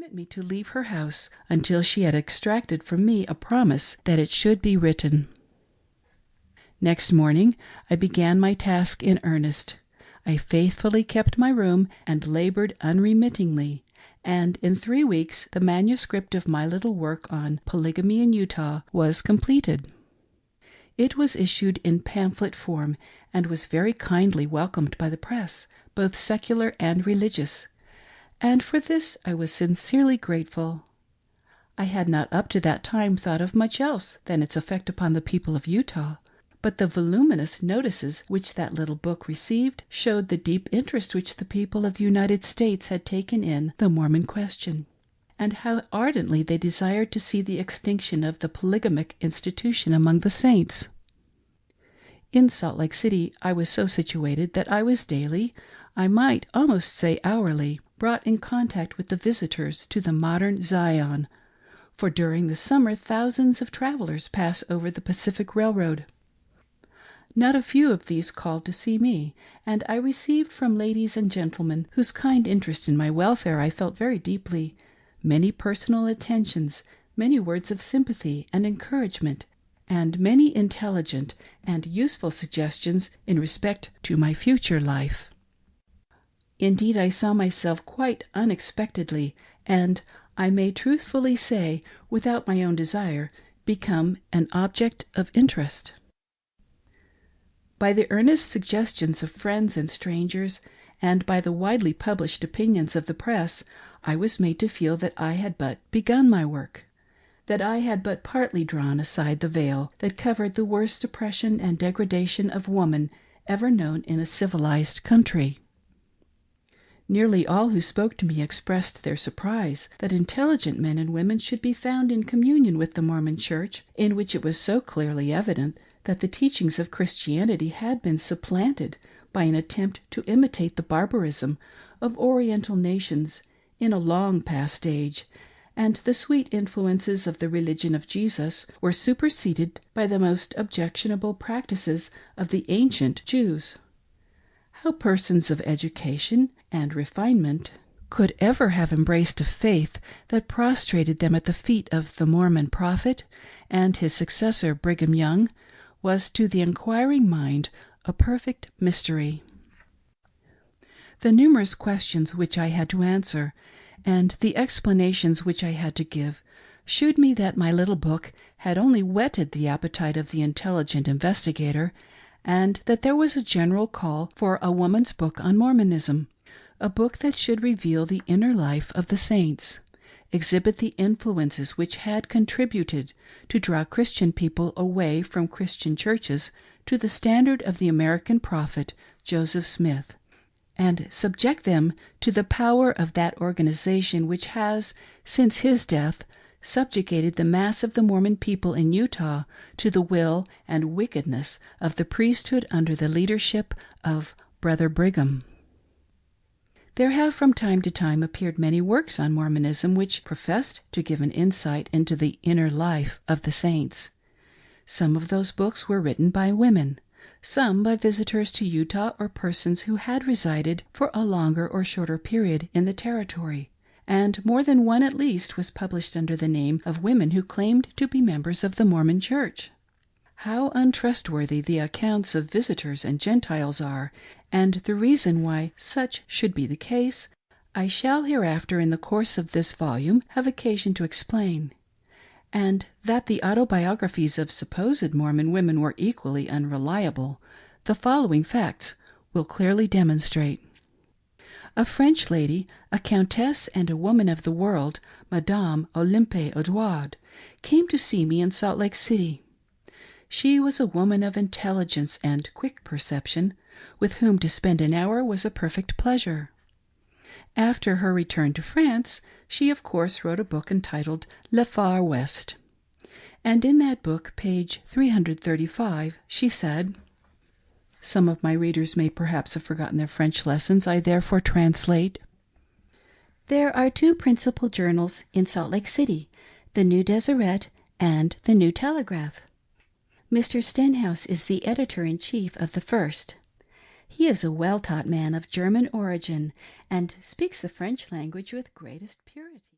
permit me to leave her house until she had extracted from me a promise that it should be written. Next morning I began my task in earnest. I faithfully kept my room and labored unremittingly, and in 3 weeks the manuscript of my little work on Polygamy in Utah was completed. It was issued in pamphlet form and was very kindly welcomed by the press, both secular and religious, and for this I was sincerely grateful. I had not up to that time thought of much else than its effect upon the people of Utah, but the voluminous notices which that little book received showed the deep interest which the people of the United States had taken in the Mormon question, and how ardently they desired to see the extinction of the polygamic institution among the saints. In Salt Lake City I was so situated that I was daily, I might almost say hourly, brought in contact with the visitors to the modern Zion, for during the summer thousands of travelers pass over the Pacific Railroad. Not a few of these called to see me, and I received from ladies and gentlemen, whose kind interest in my welfare I felt very deeply, many personal attentions, many words of sympathy and encouragement, and many intelligent and useful suggestions in respect to my future life. Indeed, I saw myself quite unexpectedly, and I may truthfully say, without my own desire, become an object of interest. By the earnest suggestions of friends and strangers, and by the widely published opinions of the press, I was made to feel that I had but begun my work, that I had but partly drawn aside the veil that covered the worst oppression and degradation of woman ever known in a civilized country. Nearly all who spoke to me expressed their surprise that intelligent men and women should be found in communion with the Mormon Church, in which it was so clearly evident that the teachings of Christianity had been supplanted by an attempt to imitate the barbarism of Oriental nations in a long past age, and the sweet influences of the religion of Jesus were superseded by the most objectionable practices of the ancient Jews. How persons of education and refinement could ever have embraced a faith that prostrated them at the feet of the Mormon prophet and his successor Brigham Young was to the inquiring mind a perfect mystery. The numerous questions which I had to answer, and the explanations which I had to give, showed me that my little book had only whetted the appetite of the intelligent investigator, and that there was a general call for a woman's book on Mormonism, a book that should reveal the inner life of the saints, exhibit the influences which had contributed to draw Christian people away from Christian churches to the standard of the American prophet, Joseph Smith, and subject them to the power of that organization which has, since his death, subjugated the mass of the Mormon people in Utah to the will and wickedness of the priesthood under the leadership of Brother Brigham. There have from time to time appeared many works on Mormonism which professed to give an insight into the inner life of the saints. Some of those books were written by women, some by visitors to Utah or persons who had resided for a longer or shorter period in the territory, and more than one at least was published under the name of women who claimed to be members of the Mormon Church. How untrustworthy the accounts of visitors and Gentiles are, and the reason why such should be the case, I shall hereafter in the course of this volume have occasion to explain. And that the autobiographies of supposed Mormon women were equally unreliable, the following facts will clearly demonstrate. A French lady, a countess and a woman of the world, Madame Olympe Edouard, came to see me in Salt Lake City. She was a woman of intelligence and quick perception, with whom to spend an hour was a perfect pleasure. After her return to France, she of course wrote a book entitled Le Far West. And in that book, page 335, she said, some of my readers may perhaps have forgotten their French lessons, I therefore translate. There are two principal journals in Salt Lake City, the New Deseret and the New Telegraph. Mr. Stenhouse is the editor-in-chief of the first. He is a well-taught man of German origin and speaks the French language with greatest purity.